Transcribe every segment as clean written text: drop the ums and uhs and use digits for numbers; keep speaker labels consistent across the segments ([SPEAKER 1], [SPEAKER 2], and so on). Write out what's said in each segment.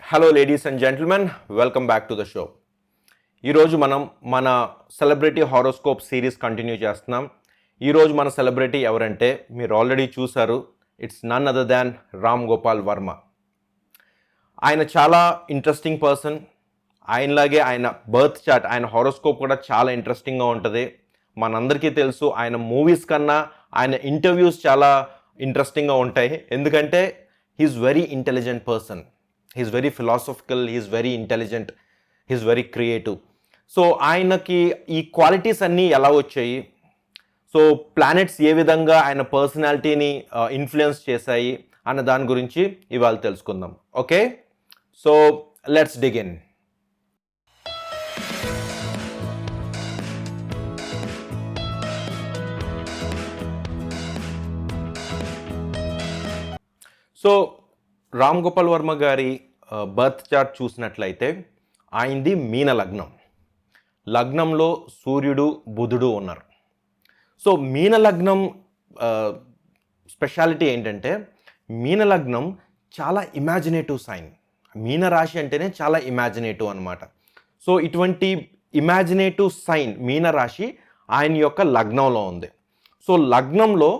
[SPEAKER 1] Hello ladies and gentlemen, welcome back to the show. ఈరోజు మనం మన సెలబ్రిటీ హారోస్కోప్ సిరీస్ కంటిన్యూ చేస్తున్నాం. ఈరోజు మన సెలబ్రిటీ ఎవరంటే మీరు ఆల్రెడీ చూశారు. It's none other than Ram Gopal Varma. ఆయన చాలా ఇంట్రెస్టింగ్ పర్సన్. ఆయనలాగే ఆయన బర్త్ చార్ట్, ఆయన హారోస్కోప్ కూడా చాలా ఇంట్రెస్టింగ్గా ఉంటుంది. మనందరికీ తెలుసు ఆయన మూవీస్ కన్నా ఆయన ఇంటర్వ్యూస్ చాలా ఇంట్రెస్టింగ్గా ఉంటాయి. ఎందుకంటే he's very intelligent person. He's very philosophical, he's very intelligent, he's very creative. So ఆయనకి ఈ క్వాలిటీస్ అన్నీ ఎలా వచ్చాయి, సో ప్లానెట్స్ ఏ విధంగా ఆయన పర్సనాలిటీని ఇన్ఫ్లుయెన్స్ చేశాయి అన్న దాని గురించి ఇవాళ తెలుసుకుందాం. Okay, so let's dig in. So Ram Gopal Varma గారి బర్త్ చార్ట్ చూసినట్లయితే ఆయనది మీన లగ్నం. లగ్నంలో సూర్యుడు బుధుడు ఉన్నారు. సో మీన లగ్నం స్పెషాలిటీ ఏంటంటే మీన లగ్నం చాలా ఇమాజినేటివ్ సైన్. మీన రాశి అంటేనే చాలా ఇమాజినేటివ్ అనమాట. సో ఇటువంటి ఇమాజినేటివ్ సైన్ మీన రాశి ఆయన యొక్క లగ్నంలో ఉంది. సో లగ్నంలో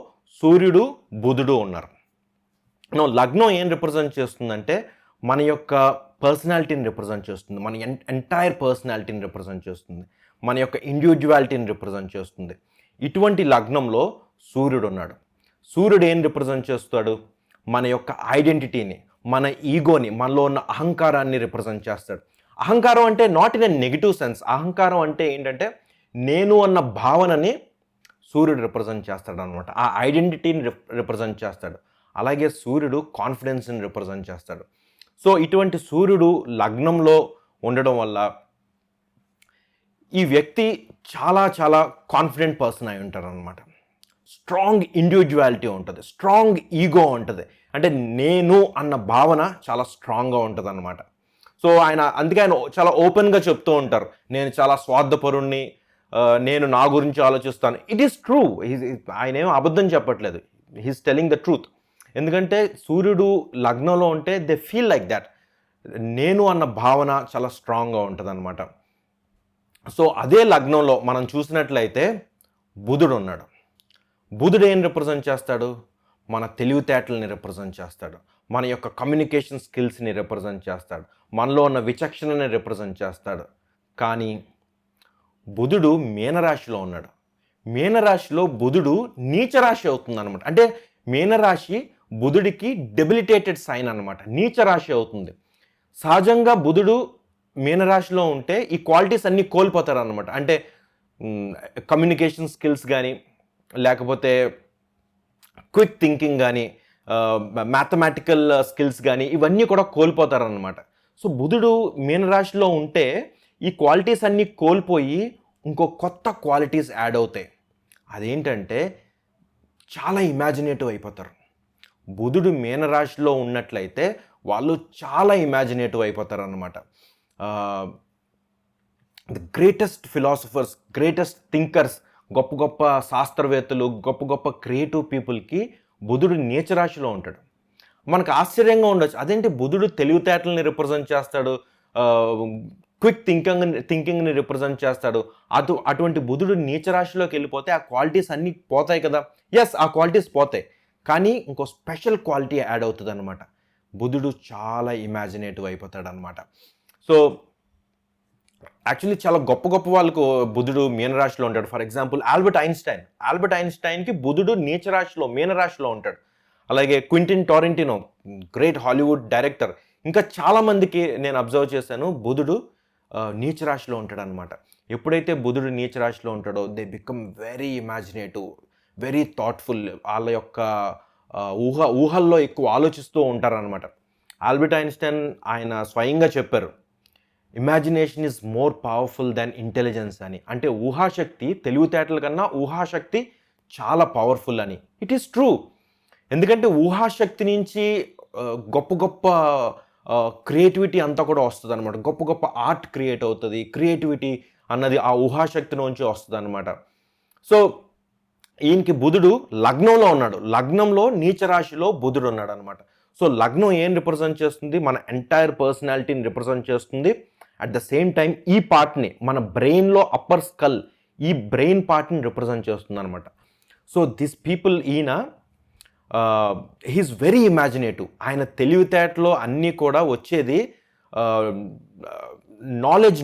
[SPEAKER 1] సూర్యుడు బుధుడు ఉన్నారు. లగ్నం ఏం రిప్రజెంట్ చేస్తుందంటే మన యొక్క పర్సనాలిటీని రిప్రజెంట్ చేస్తుంది, మన ఎంటైర్ పర్సనాలిటీని రిప్రజెంట్ చేస్తుంది, మన యొక్క ఇండివిజువాలిటీని రిప్రజెంట్ చేస్తుంది. ఇటువంటి లగ్నంలో సూర్యుడు ఉన్నాడు. సూర్యుడు ఏం రిప్రజెంట్ చేస్తాడు? మన యొక్క ఐడెంటిటీని, మన ఈగోని, మనలో ఉన్న అహంకారాన్ని రిప్రజెంట్ చేస్తాడు. అహంకారం అంటే not in a negative sense. అహంకారం అంటే ఏంటంటే నేను అన్న భావనని సూర్యుడు రిప్రజెంట్ చేస్తాడు అనమాట. ఆ ఐడెంటిటీని రిప్రజెంట్ చేస్తాడు. అలాగే సూర్యుడు కాన్ఫిడెన్స్ని రిప్రజెంట్ చేస్తాడు. సో ఇటువంటి సూర్యుడు లగ్నంలో ఉండడం వల్ల ఈ వ్యక్తి చాలా చాలా కాన్ఫిడెంట్ పర్సన్ అయి ఉంటారు అనమాట. స్ట్రాంగ్ ఇండివిజువాలిటీ ఉంటుంది, స్ట్రాంగ్ ఈగో ఉంటుంది. అంటే నేను అన్న భావన చాలా స్ట్రాంగ్గా ఉంటుంది అనమాట. సో అందుకే ఆయన చాలా ఓపెన్గా చెప్తూ ఉంటారు, నేను చాలా స్వార్థపరుణ్ణి, నేను నా గురించి ఆలోచిస్తాను. It is true. ఆయన ఏమో అబద్ధం చెప్పట్లేదు, హీస్ టెలింగ్ ద ట్రూత్. ఎందుకంటే సూర్యుడు లగ్నంలో ఉంటే దే ఫీల్ లైక్ దాట్. నేను అన్న భావన చాలా స్ట్రాంగ్గా ఉంటుంది అనమాట. సో అదే లగ్నంలో మనం చూసినట్లయితే బుధుడు ఉన్నాడు. బుధుడు ఏం రిప్రజెంట్ చేస్తాడు? మన తెలివితేటలని రిప్రజెంట్ చేస్తాడు, మన యొక్క కమ్యూనికేషన్ స్కిల్స్ని రిప్రజెంట్ చేస్తాడు, మనలో ఉన్న విచక్షణని రిప్రజెంట్ చేస్తాడు. కానీ బుధుడు మీనరాశిలో ఉన్నాడు. మీనరాశిలో బుధుడు నీచరాశి అవుతుంది అనమాట. అంటే మీనరాశి బుధుడికి డెబిలిటేటెడ్ సైన్ అనమాట, నీచరాశి అవుతుంది. సహజంగా బుధుడు మీనరాశిలో ఉంటే ఈ క్వాలిటీస్ అన్నీ కోల్పోతారు అనమాట. అంటే కమ్యూనికేషన్ స్కిల్స్ కానీ, లేకపోతే క్విక్ థింకింగ్ కానీ, మ్యాథమెటికల్ స్కిల్స్ కానీ, ఇవన్నీ కూడా కోల్పోతారనమాట. సో బుధుడు మీనరాశిలో ఉంటే ఈ క్వాలిటీస్ అన్నీ కోల్పోయి ఇంకో కొత్త క్వాలిటీస్ యాడ్ అవుతాయి. అదేంటంటే చాలా ఇమాజినేటివ్ అయిపోతారు. బుధుడు మీనరాశిలో ఉన్నట్లయితే వాళ్ళు చాలా ఇమాజినేటివ్ అయిపోతారు అన్నమాట. The greatest philosophers, greatest thinkers, గొప్ప గొప్ప శాస్త్రవేత్తలు, గొప్ప గొప్ప క్రియేటివ్ పీపుల్కి బుధుడు నీచరాశిలో ఉంటాడు. మనకు ఆశ్చర్యంగా ఉండొచ్చు, అదేంటి బుధుడు తెలివితేటలని రిప్రజెంట్ చేస్తాడు, క్విక్ థింకింగ్ని రిప్రజెంట్ చేస్తాడు. అటువంటి బుధుడు నీచరాశిలోకి వెళ్ళిపోతే ఆ క్వాలిటీస్ అన్నీ పోతాయి కదా. ఎస్, ఆ క్వాలిటీస్ పోతాయి, కానీ ఇంకో స్పెషల్ క్వాలిటీ యాడ్ అవుతుంది అనమాట. బుధుడు చాలా ఇమాజినేటివ్ అయిపోతాడు అనమాట. సో యాక్చువల్లీ చాలా గొప్ప గొప్ప వాళ్ళకు బుధుడు మీనరాశిలో ఉంటాడు. ఫర్ ఎగ్జాంపుల్ ఆల్బర్ట్ ఐన్స్టైన్కి బుధుడు నీచరాశిలో మీనరాశిలో ఉంటాడు. అలాగే Quentin Tarantino, great Hollywood director, ఇంకా చాలామందికి నేను అబ్జర్వ్ చేశాను బుధుడు నీచరాశిలో ఉంటాడు అనమాట. ఎప్పుడైతే బుధుడు నీచరాశిలో ఉంటాడో they become very imaginative, very thoughtful. వాళ్ళ యొక్క ఊహల్లో ఎక్కువ ఆలోచిస్తూ ఉంటారనమాట. ఆల్బర్ట్ ఐన్స్టైన్ ఆయన స్వయంగా చెప్పారు, imagination is more powerful than intelligence అని. అంటే ఊహాశక్తి, తెలివితేటల కన్నా ఊహాశక్తి చాలా పవర్ఫుల్ అని. It is true. ఎందుకంటే ఊహాశక్తి నుంచి గొప్ప గొప్ప క్రియేటివిటీ అంతా కూడా వస్తుంది అనమాట. గొప్ప గొప్ప ఆర్ట్ క్రియేట్ అవుతుంది. క్రియేటివిటీ అన్నది ఆ ఊహాశక్తి నుంచి వస్తుంది అనమాట. సో ఈయనకి బుధుడు లగ్నంలో ఉన్నాడు. లగ్నంలో నీచరాశిలో బుధుడు ఉన్నాడు అనమాట. సో లగ్నం ఏం రిప్రజెంట్ చేస్తుంది? మన ఎంటైర్ పర్సనాలిటీని రిప్రజెంట్ చేస్తుంది. అట్ ద సేమ్ టైం ఈ పార్ట్ని, మన బ్రెయిన్లో అప్పర్ స్కల్, ఈ బ్రెయిన్ పార్ట్ని రిప్రజెంట్ చేస్తుంది అనమాట. సో దిస్ పీపుల్, ఈయన హీస్ వెరీ ఇమాజినేటివ్. ఆయన తెలివితేటలో అన్నీ కూడా వచ్చేది నాలెడ్జ్,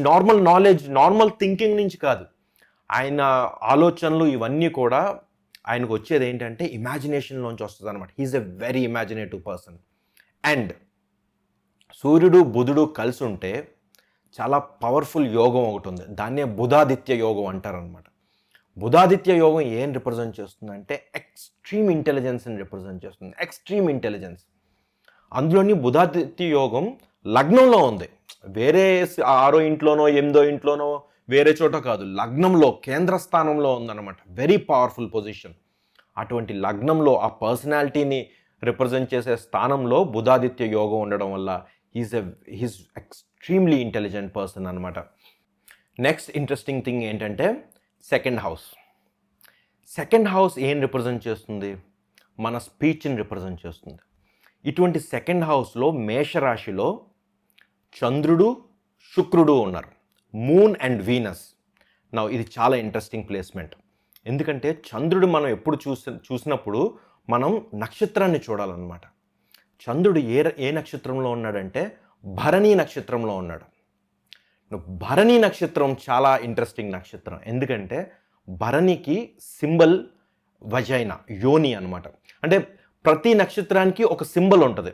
[SPEAKER 1] నార్మల్ థింకింగ్ నుంచి కాదు. ఆయన ఆలోచనలు ఇవన్నీ కూడా ఆయనకు వచ్చేది ఏంటంటే ఇమాజినేషన్లోంచి వస్తుంది అనమాట. He's a very imaginative person. And సూర్యుడు బుధుడు కలిసి ఉంటే చాలా పవర్ఫుల్ యోగం ఒకటి ఉంది. దాన్నే బుధాదిత్య యోగం అంటారనమాట. బుధాదిత్య యోగం ఏం రిప్రజెంట్ చేస్తుందంటే ఎక్స్ట్రీమ్ ఇంటెలిజెన్స్ని రిప్రజెంట్ చేస్తుంది. Extreme intelligence. అందులోని బుధాదిత్య యోగం లగ్నంలో ఉంది. వేరే 6వ ఇంట్లోనో 8వ ఇంట్లోనో వేరే చోట కాదు, లగ్నంలో కేంద్ర స్థానంలో ఉందన్నమాట. Very powerful position. అటువంటి లగ్నంలో ఆ పర్సనాలిటీని రిప్రజెంట్ చేసే స్థానంలో బుధాదిత్య యోగం ఉండడం వల్ల హీస్ ఎక్స్ట్రీమ్లీ ఇంటెలిజెంట్ పర్సన్ అనమాట. నెక్స్ట్ ఇంట్రెస్టింగ్ థింగ్ ఏంటంటే సెకండ్ హౌస్. సెకండ్ హౌస్ ఏం రిప్రజెంట్ చేస్తుంది? మన స్పీచ్ని రిప్రజెంట్ చేస్తుంది. ఇటువంటి సెకండ్ హౌస్లో మేషరాశిలో చంద్రుడు శుక్రుడు ఉన్నారు, మూన్ అండ్ వీనస్. నా ఇది చాలా ఇంట్రెస్టింగ్ ప్లేస్మెంట్. ఎందుకంటే చంద్రుడు మనం ఎప్పుడు చూసినప్పుడు మనం నక్షత్రాన్ని చూడాలన్నమాట. చంద్రుడు ఏ నక్షత్రంలో ఉన్నాడంటే భరణి నక్షత్రంలో ఉన్నాడు. భరణి నక్షత్రం చాలా ఇంట్రెస్టింగ్ నక్షత్రం. ఎందుకంటే భరణికి సింబల్ వజైనా, యోని అనమాట. అంటే ప్రతి నక్షత్రానికి ఒక సింబల్ ఉంటుంది.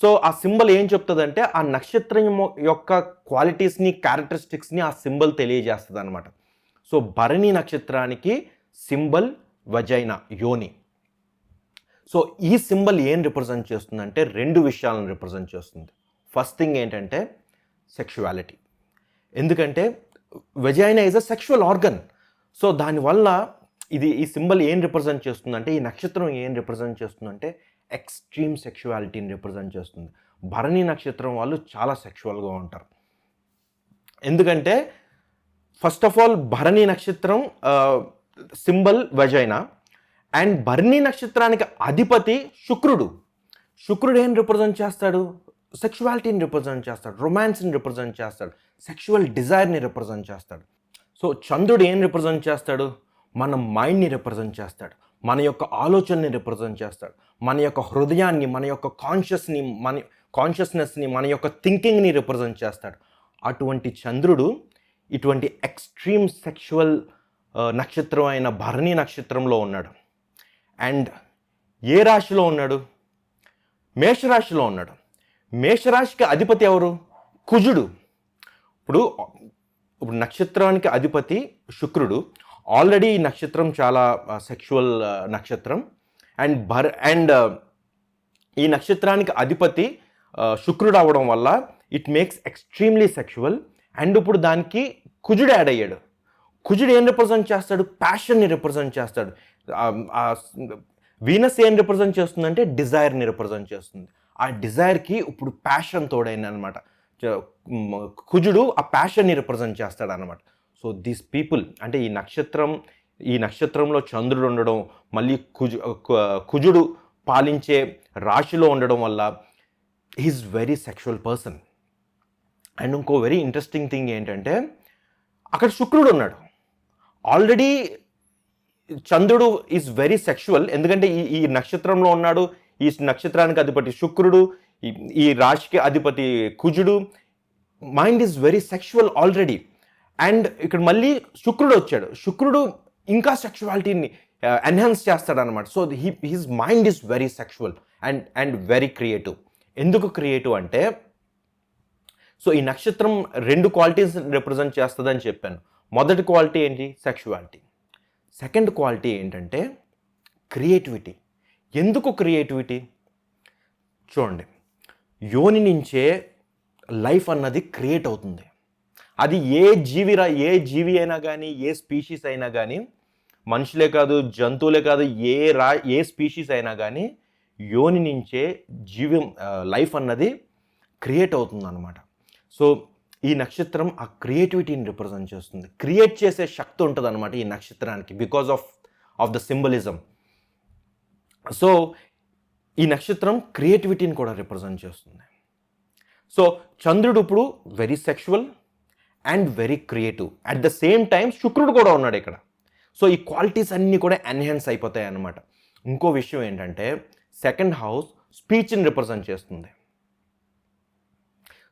[SPEAKER 1] సో ఆ సింబల్ ఏం చెప్తుందంటే ఆ నక్షత్రం యొక్క క్వాలిటీస్ని, క్యారెక్టరిస్టిక్స్ని ఆ సింబల్ తెలియజేస్తుంది అనమాట. సో భరణి నక్షత్రానికి సింబల్ వజైనా, యోని. సో ఈ సింబల్ ఏం రిప్రజెంట్ చేస్తుందంటే 2 విషయాలను రిప్రజెంట్ చేస్తుంది. ఫస్ట్ థింగ్ ఏంటంటే సెక్షువాలిటీ. ఎందుకంటే vagina is a sexual organ. So దానివల్ల ఈ సింబల్ ఏం రిప్రజెంట్ చేస్తుందంటే, ఈ నక్షత్రం ఏం రిప్రజెంట్ చేస్తుందంటే ఎక్స్ట్రీమ్ సెక్షువాలిటీని రిప్రజెంట్ చేస్తుంది. భరణి నక్షత్రం వాళ్ళు చాలా సెక్షువల్గా ఉంటారు. ఎందుకంటే ఫస్ట్ ఆఫ్ ఆల్ భరణి నక్షత్రం సింబల్ వజైనా, అండ్ భరణి నక్షత్రానికి అధిపతి శుక్రుడు. శుక్రుడు ఏం రిప్రజెంట్ చేస్తాడు? సెక్షువాలిటీని రిప్రజెంట్ చేస్తాడు, రొమాన్స్ని రిప్రజెంట్ చేస్తాడు, సెక్షువల్ డిజైర్ని రిప్రజెంట్ చేస్తాడు. సో చంద్రుడు ఏం రిప్రజెంట్ చేస్తాడు? మన మైండ్ని రిప్రజెంట్ చేస్తాడు, మన యొక్క ఆలోచనని రిప్రజెంట్ చేస్తాడు, మన యొక్క హృదయాన్ని, మన యొక్క కాన్షియస్నెస్ని, మన యొక్క థింకింగ్ని రిప్రజెంట్ చేస్తాడు. అటువంటి చంద్రుడు ఇటువంటి ఎక్స్ట్రీమ్ సెక్షువల్ నక్షత్రం అయిన భరణి నక్షత్రంలో ఉన్నాడు. అండ్ ఏ రాశిలో ఉన్నాడు? మేషరాశిలో ఉన్నాడు. మేషరాశికి అధిపతి ఎవరు? కుజుడు. ఇప్పుడు నక్షత్రానికి అధిపతి శుక్రుడు. ఆల్రెడీ ఈ నక్షత్రం చాలా సెక్షువల్ నక్షత్రం. అండ్ ఈ నక్షత్రానికి అధిపతి శుక్రుడు అవ్వడం వల్ల it makes extremely sexual. And ఇప్పుడు దానికి కుజుడు యాడ్ అయ్యాడు. కుజుడు ఏం రిప్రజెంట్ చేస్తాడు? ప్యాషన్ని రిప్రజెంట్ చేస్తాడు. వీనస్ ఏం రిప్రజెంట్ చేస్తుందంటే డిజైర్ని రిప్రజెంట్ చేస్తుంది. ఆ డిజైర్కి ఇప్పుడు ప్యాషన్ తోడైంది అనమాట. కుజుడు ఆ ప్యాషన్ని రిప్రజెంట్ చేస్తాడు అనమాట. సో దీస్ పీపుల్, అంటే ఈ నక్షత్రంలో చంద్రుడు ఉండడం, మళ్ళీ కుజుడు పాలించే రాశిలో ఉండడం వల్ల he's very sexual person. And ఇంకో వెరీ ఇంట్రెస్టింగ్ థింగ్ ఏంటంటే అక్కడ శుక్రుడు ఉన్నాడు. ఆల్రెడీ చంద్రుడు ఈజ్ వెరీ సెక్షువల్. ఎందుకంటే ఈ నక్షత్రంలో ఉన్నాడు. ఈ నక్షత్రానికి అధిపతి శుక్రుడు, ఈ రాశికి అధిపతి కుజుడు. Mind is very sexual already. And ఇక్కడ మళ్ళీ శుక్రుడు వచ్చాడు. శుక్రుడు ఇంకా సెక్షువాలిటీని ఎన్హాన్స్ చేస్తాడు అనమాట. So his mind is very sexual and very creative. ఎందుకు క్రియేటివ్ అంటే, సో ఈ నక్షత్రం 2 క్వాలిటీస్ రిప్రజెంట్ చేస్తుందని చెప్పాను. మొదటి క్వాలిటీ ఏంటి? సెక్షువాలిటీ. సెకండ్ క్వాలిటీ ఏంటంటే క్రియేటివిటీ. ఎందుకు క్రియేటివిటీ? చూడండి, యోని నుంచే లైఫ్ అన్నది క్రియేట్ అవుతుంది. అది ఏ జీవి అయినా కానీ, ఏ స్పీషీస్ అయినా కానీ, మనుషులే కాదు, జంతువులే కాదు, ఏ స్పీషీస్ అయినా కానీ యోని నుంచే లైఫ్ అన్నది క్రియేట్ అవుతుంది అన్నమాట. సో ఈ నక్షత్రం ఆ క్రియేటివిటీని రిప్రజెంట్ చేస్తుంది. క్రియేట్ చేసే శక్తి ఉంటుంది అనమాట ఈ నక్షత్రానికి, because of the symbolism. So ఈ నక్షత్రం క్రియేటివిటీని కూడా రిప్రజెంట్ చేస్తుంది. సో చంద్రుడు ఇప్పుడు very sexual and very creative. At the same time శుక్రుడు కూడా ఉన్నాడు ఇక్కడ. సో ఈ క్వాలిటీస్ అన్నీ కూడా ఎన్హాన్స్ అయిపోతాయి అన్నమాట. ఇంకో విషయం ఏంటంటే సెకండ్ హౌస్ స్పీచ్ని రిప్రజెంట్ చేస్తుంది.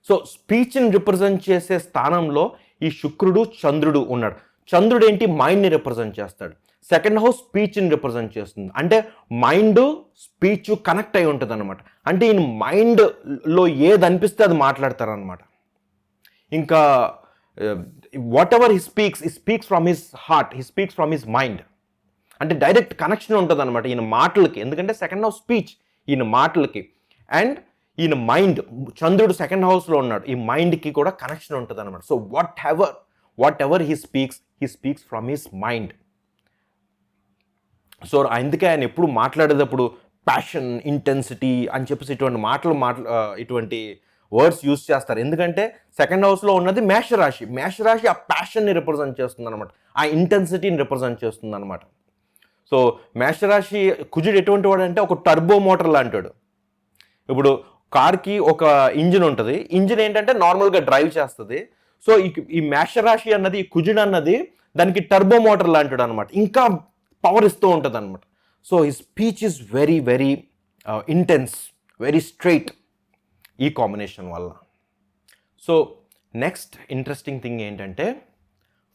[SPEAKER 1] సో స్పీచ్ని రిప్రజెంట్ చేసే స్థానంలో ఈ శుక్రుడు చంద్రుడు ఉన్నాడు. చంద్రుడు ఏంటి, మైండ్ని రిప్రజెంట్ చేస్తాడు. సెకండ్ హౌస్ స్పీచ్ని రిప్రజెంట్ చేస్తుంది. అంటే మైండ్ స్పీచ్ కనెక్ట్ అయి ఉంటుంది అనమాట. అంటే ఈయన మైండ్లో ఏది అనిపిస్తే అది మాట్లాడతారనమాట. ఇంకా what ever he speaks from his heart, he speaks from his mind. అంటే డైరెక్ట్ కనెక్షన్ ఉంటుంది అనమాట ఈయన మాటలకి. ఎందుకంటే సెకండ్ హౌస్ స్పీచ్ ఈయన మాటలకి అండ్ ఈయన మైండ్, చంద్రుడు సెకండ్ హౌస్లో ఉన్నాడు, ఈ మైండ్కి కూడా కనెక్షన్ ఉంటుంది అనమాట. So what ever he speaks from his mind. So అందుకే ఆయన ఎప్పుడు మాట్లాడేటప్పుడు ప్యాషన్, ఇంటెన్సిటీ అని చెప్పేసి ఇటువంటి వర్డ్స్ యూజ్ చేస్తారు. ఎందుకంటే సెకండ్ హౌస్లో ఉన్నది మేషరాశి. మేషరాశి ఆ ప్యాషన్ని రిప్రజెంట్ చేస్తుంది అనమాట, ఆ ఇంటెన్సిటీని రిప్రజెంట్ చేస్తుంది అనమాట. సో మేషరాశి కుజుడు ఎటువంటి వాడు అంటే ఒక టర్బో మోటార్ లాంటాడు. ఇప్పుడు కార్కి ఒక ఇంజిన్ ఉంటుంది, ఇంజిన్ ఏంటంటే నార్మల్గా డ్రైవ్ చేస్తుంది. సో ఈ మేషరాశి అన్నది, ఈ కుజుడు అన్నది దానికి టర్బో మోటార్ లాంటాడు అనమాట, ఇంకా పవర్ ఇస్తూ ఉంటుంది అనమాట. సో ఈ speech is very very intense, very straight ఈ కాంబినేషన్ వల్ల. సో నెక్స్ట్ ఇంట్రెస్టింగ్ థింగ్ ఏంటంటే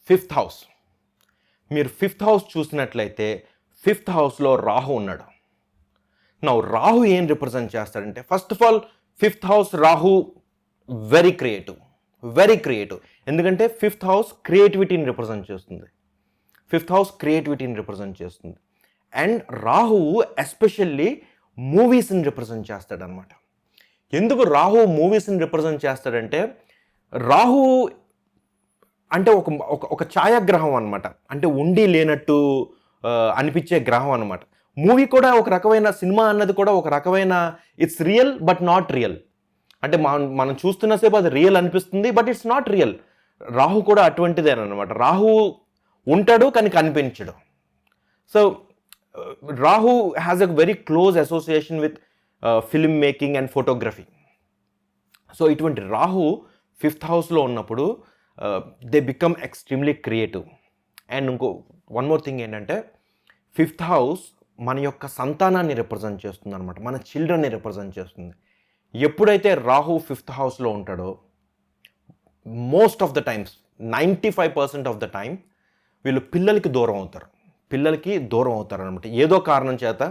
[SPEAKER 1] ఫిఫ్త్ హౌస్. మీరు ఫిఫ్త్ హౌస్ చూసినట్లయితే ఫిఫ్త్ హౌస్లో రాహు ఉన్నాడు. నా రాహు ఏం రిప్రజెంట్ చేస్తాడంటే, first of all fifth house Rahu very creative. ఎందుకంటే ఫిఫ్త్ హౌస్ క్రియేటివిటీని రిప్రజెంట్ చేస్తుంది. అండ్ రాహు ఎస్పెషల్లీ మూవీస్ని రిప్రజెంట్ చేస్తాడనమాట. ఎందుకు రాహు మూవీస్ని రిప్రజెంట్ చేస్తాడంటే, రాహు అంటే ఒక ఛాయాగ్రహం అనమాట. అంటే ఉండి లేనట్టు అనిపించే గ్రహం అనమాట. మూవీ కూడా ఒక రకమైన, సినిమా అన్నది కూడా ఒక రకమైన it's real but not real. అంటే మనం చూస్తున్న సేపు అది రియల్ అనిపిస్తుంది but it's not real. Rahu కూడా అటువంటిదేనమాట. రాహు ఉంటాడు కానీ కనిపించడు. So Rahu has a very close association with film making and photography. So ఇటువంటి రాహు ఫిఫ్త్ హౌస్లో ఉన్నప్పుడు they become extremely creative. And one more thing ఏంటంటే ఫిఫ్త్ హౌస్ మన యొక్క సంతానాన్ని రిప్రజెంట్ చేస్తుంది అనమాట, మన చిల్డ్రన్ని రిప్రజెంట్ చేస్తుంది. ఎప్పుడైతే రాహు ఫిఫ్త్ హౌస్లో ఉంటాడో most of the times 95% of the time వీళ్ళు పిల్లలకి దూరం అవుతారు అనమాట. ఏదో కారణం చేత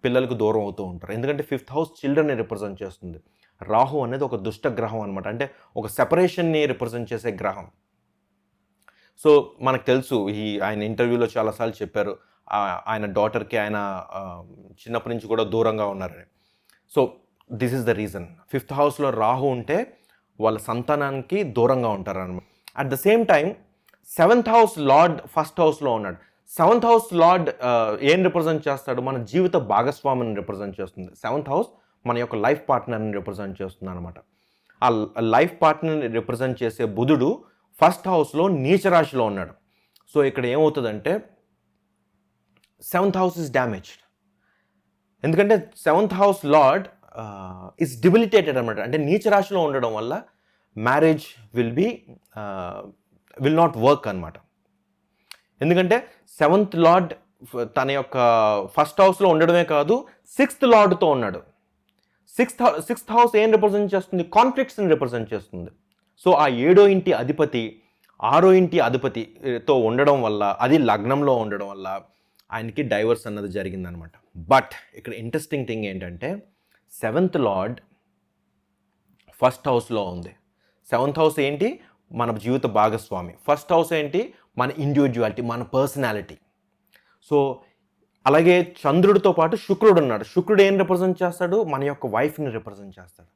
[SPEAKER 1] పిల్లలకి దూరం అవుతూ ఉంటారు. ఎందుకంటే ఫిఫ్త్ హౌస్ చిల్డ్రన్ని రిప్రజెంట్ చేస్తుంది. రాహు అనేది ఒక దుష్ట గ్రహం అనమాట, అంటే ఒక సెపరేషన్ని రిప్రజెంట్ చేసే గ్రహం. సో మనకు తెలుసు, ఆయన ఇంటర్వ్యూలో చాలాసార్లు చెప్పారు ఆయన డాటర్కి ఆయన చిన్నప్పటి నుంచి కూడా దూరంగా ఉన్నారని. So this is the reason. Fifth హౌస్లో రాహు ఉంటే వాళ్ళ సంతానానికి దూరంగా ఉంటారు అనమాట. At the same time seventh house lord first హౌస్లో ఉన్నాడు. సెవెంత్ హౌస్ లార్డ్ ఏం రిప్రజెంట్ చేస్తాడు, మన జీవిత భాగస్వామిని రిప్రజెంట్ చేస్తుంది. సెవెంత్ హౌస్ మన యొక్క లైఫ్ పార్ట్నర్ని రిప్రజెంట్ చేస్తుంది అనమాట. ఆ లైఫ్ పార్ట్నర్ని రిప్రజెంట్ చేసే బుధుడు ఫస్ట్ హౌస్లో నీచరాశిలో ఉన్నాడు. సో ఇక్కడ ఏమవుతుందంటే సెవెంత్ హౌస్ ఇస్ డ్యామేజ్డ్. ఎందుకంటే సెవెంత్ హౌస్ లార్డ్ ఇస్ డిబిలిటేటెడ్ అనమాట. అంటే నీచరాశిలో ఉండడం వల్ల మ్యారేజ్ విల్ నాట్ వర్క్ అనమాట. ఎందుకంటే సెవెంత్ లార్డ్ తన యొక్క ఫస్ట్ హౌస్లో ఉండడమే కాదు, సిక్స్త్ లార్డ్తో ఉన్నాడు. సిక్స్త్ హౌస్ ఏం రిప్రజెంట్ చేస్తుంది, కాన్ఫ్లిక్ట్స్ని రిప్రజెంట్ చేస్తుంది. సో ఆ 7వ ఇంటి అధిపతి 6వ ఇంటి అధిపతితో ఉండడం వల్ల, అది లగ్నంలో ఉండడం వల్ల ఆయనకి డైవర్స్ అన్నది జరిగిందనమాట. బట్ ఇక్కడ ఇంట్రెస్టింగ్ థింగ్ ఏంటంటే సెవెంత్ లార్డ్ ఫస్ట్ హౌస్లో ఉంది. సెవెంత్ హౌస్ ఏంటి, మన జీవిత భాగస్వామి. ఫస్ట్ హౌస్ ఏంటి, మన ఇండివిజువాలిటీ, మన పర్సనాలిటీ. సో అలాగే చంద్రుడితో పాటు శుక్రుడు ఉన్నాడు. శుక్రుడు ఏం రిప్రజెంట్ చేస్తాడు, మన యొక్క వైఫ్ని రిప్రజెంట్ చేస్తాడు.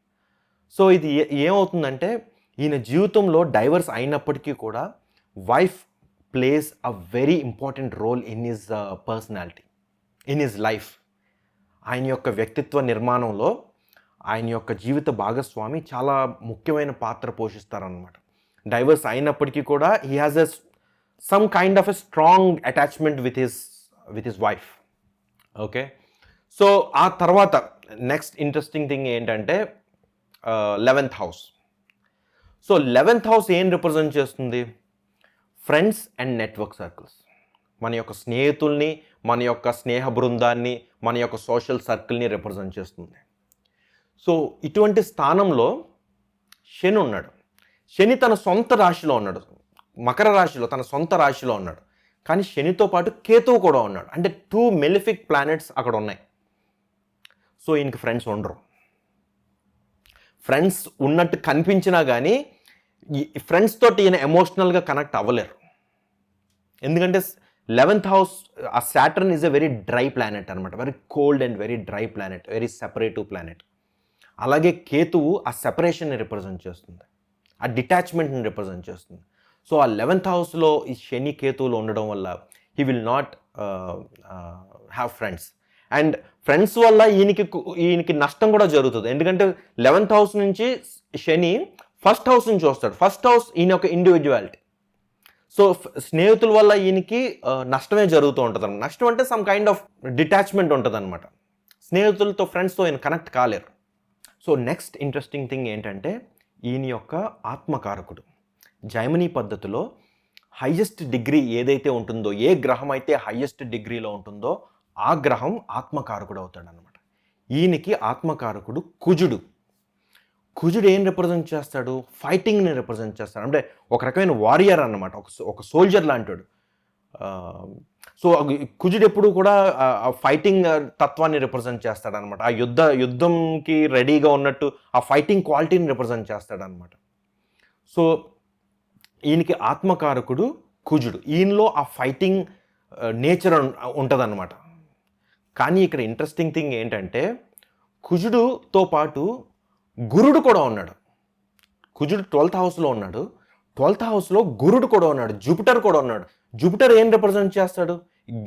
[SPEAKER 1] సో ఇది ఏమవుతుందంటే ఈయన జీవితంలో డైవర్స్ అయినప్పటికీ కూడా wife plays a very important role in his personality, in his life. ఆయన యొక్క వ్యక్తిత్వ నిర్మాణంలో ఆయన యొక్క జీవిత భాగస్వామి చాలా ముఖ్యమైన పాత్ర పోషిస్తారనమాట. డైవర్స్ అయినప్పటికీ కూడా he has some kind of a strong attachment with his wife. Okay, so ఆ తర్వాత నెక్స్ట్ ఇంట్రెస్టింగ్ థింగ్ ఏంటంటే 11th house. So 11th house ఏం రిప్రజెంట్ చేస్తుంది? Friends and network circles. మన యొక్క స్నేహితుల్ని, మన యొక్క స్నేహ బృందాన్ని, మన యొక్క సోషల్ సర్కిల్ని రిప్రజెంట్ చేస్తుంది. సో ఇటువంటి స్థానంలో శని ఉన్నాడు. శని తన సొంత రాశిలో ఉన్నాడు, మకర రాశిలో, తన సొంత రాశిలో ఉన్నాడు. కానీ శనితో పాటు కేతువు కూడా ఉన్నాడు. అంటే 2 మెలిఫిక్ ప్లానెట్స్ అక్కడ ఉన్నాయి. సో ఈయనకి ఫ్రెండ్స్ ఉండరు. ఫ్రెండ్స్ ఉన్నట్టు కనిపించినా కానీ ఈ ఫ్రెండ్స్ తోటి ఈయన ఎమోషనల్గా కనెక్ట్ అవ్వలేరు. ఎందుకంటే 11th హౌస్, ఆ Saturn is a very dry planet అనమాట. Very cold and very dry planet, very separative planet. అలాగే కేతువు ఆ సెపరేషన్ని రిప్రజెంట్ చేస్తుంది, ఆ డిటాచ్మెంట్ని రిప్రజెంట్ చేస్తుంది. సో ఆ 11th హౌస్లో ఈ శని కేతువులు ఉండడం వల్ల he will not have friends. And friends వల్ల ఈయనకి నష్టం కూడా జరుగుతుంది. ఎందుకంటే 11th హౌస్ నుంచి శని ఫస్ట్ హౌస్ నుంచి వస్తాడు. ఫస్ట్ హౌస్ ఈయన యొక్క ఇండివిజువాలిటీ. సో స్నేహితుల వల్ల ఈయనకి నష్టమే జరుగుతూ ఉంటుంది అనమాట. నష్టం అంటే సమ్ కైండ్ ఆఫ్ డిటాచ్మెంట్ ఉంటుంది అనమాట. స్నేహితులతో, ఫ్రెండ్స్తో ఈయన కనెక్ట్ కాలేరు. సో నెక్స్ట్ ఇంట్రెస్టింగ్ థింగ్ ఏంటంటే ఈయన యొక్క ఆత్మకారకుడు. జైమినీ పద్ధతిలో హైయెస్ట్ డిగ్రీ ఏదైతే ఉంటుందో, ఏ గ్రహం అయితే హైయెస్ట్ డిగ్రీలో ఉంటుందో ఆ గ్రహం ఆత్మకారకుడు అవుతాడు అనమాట. ఈయనకి ఆత్మకారకుడు కుజుడు. కుజుడు ఏం రిప్రజెంట్ చేస్తాడు? ఫైటింగ్ని రిప్రజెంట్ చేస్తాడు. అంటే ఒక రకమైన వారియర్ అన్నమాట, ఒక సోల్జర్ లాంటాడు. సో కుజుడు ఎప్పుడు కూడా ఆ ఫైటింగ్ తత్వాన్ని రిప్రజెంట్ చేస్తాడనమాట. ఆ యుద్ధంకి రెడీగా ఉన్నట్టు ఆ ఫైటింగ్ క్వాలిటీని రిప్రజెంట్ చేస్తాడనమాట. సో ఈయనకి ఆత్మకారకుడు కుజుడు. ఈయనలో ఆ ఫైటింగ్ నేచర్ ఉంటుందన్నమాట. కానీ ఇక్కడ ఇంట్రెస్టింగ్ థింగ్ ఏంటంటే కుజుడుతో పాటు గురుడు కూడా ఉన్నాడు. కుజుడు 12th హౌస్లో ఉన్నాడు. 12th హౌస్లో గురుడు కూడా ఉన్నాడు, జూపిటర్ కూడా ఉన్నాడు. జూపిటర్ ఏం రిప్రజెంట్ చేస్తాడు?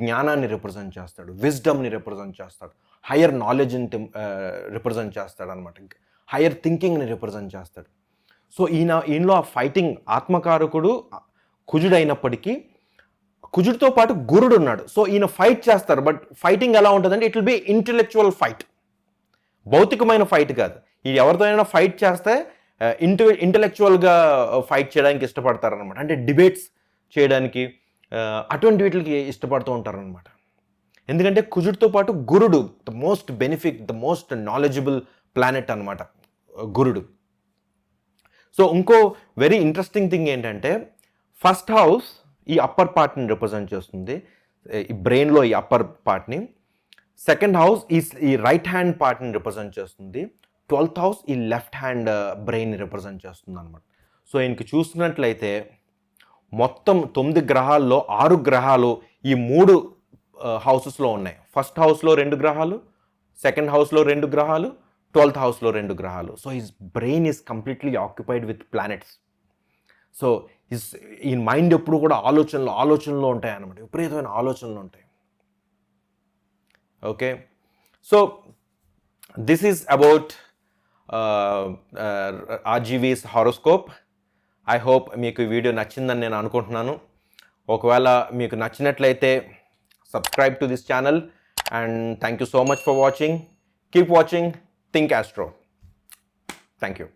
[SPEAKER 1] జ్ఞానాన్ని రిప్రజెంట్ చేస్తాడు, విజ్డమ్ని రిప్రజెంట్ చేస్తాడు, హయ్యర్ నాలెడ్జ్ని రిప్రజెంట్ చేస్తాడు అనమాట. హయ్యర్ థింకింగ్ని రిప్రజెంట్ చేస్తాడు. సో ఈయనలో ఆ ఫైటింగ్ ఆత్మకారకుడు కుజుడు అయినప్పటికీ కుజుడితో పాటు గురుడు ఉన్నాడు. సో ఈయన ఫైట్ చేస్తారు. బట్ ఫైటింగ్ ఎలా ఉంటుందంటే it will be intellectual fight, భౌతికమైన ఫైట్ కాదు. ఇది ఎవరితో అయినా ఫైట్ చేస్తే ఇంటెలెక్చువల్గా ఫైట్ చేయడానికి ఇష్టపడతారనమాట. అంటే డిబేట్స్ చేయడానికి అటువంటి వీటికి ఇష్టపడుతూ ఉంటారనమాట. ఎందుకంటే కుజుడితో పాటు గురుడు the most benefit, the most knowledgeable planet అనమాట గురుడు. సో ఇంకో వెరీ ఇంట్రెస్టింగ్ థింగ్ ఏంటంటే ఫస్ట్ హౌస్ ఈ అప్పర్ పార్ట్ని రిప్రజెంట్ చేస్తుంది, ఈ బ్రెయిన్లో ఈ అప్పర్ పార్ట్ని. సెకండ్ హౌస్ ఈ రైట్ హ్యాండ్ పార్ట్ని రిప్రజెంట్ చేస్తుంది. 12th హౌస్ ఈ లెఫ్ట్ హ్యాండ్ బ్రెయిన్ని రిప్రజెంట్ చేస్తుంది అనమాట. సో ఈయనకి చూస్తున్నట్లయితే మొత్తం 9 గ్రహాల్లో 6 గ్రహాలు ఈ 3 హౌసెస్లో ఉన్నాయి. ఫస్ట్ హౌస్లో 2 గ్రహాలు, సెకండ్ హౌస్లో 2 గ్రహాలు, 12th హౌస్లో 2 గ్రహాలు. So his brain is completely occupied with planets. So ఈ మైండ్ ఎప్పుడు కూడా ఆలోచనలో ఉంటాయి అన్నమాట, విపరీతమైన ఆలోచనలు ఉంటాయి. Okay, so this is about RGV's horoscope. I hope మీకు ఈ వీడియో నచ్చిందని నేను అనుకుంటున్నాను. ఒకవేళ మీకు నచ్చినట్లయితే subscribe to this channel and thank you so much for watching. Keep watching think astro. Thank you.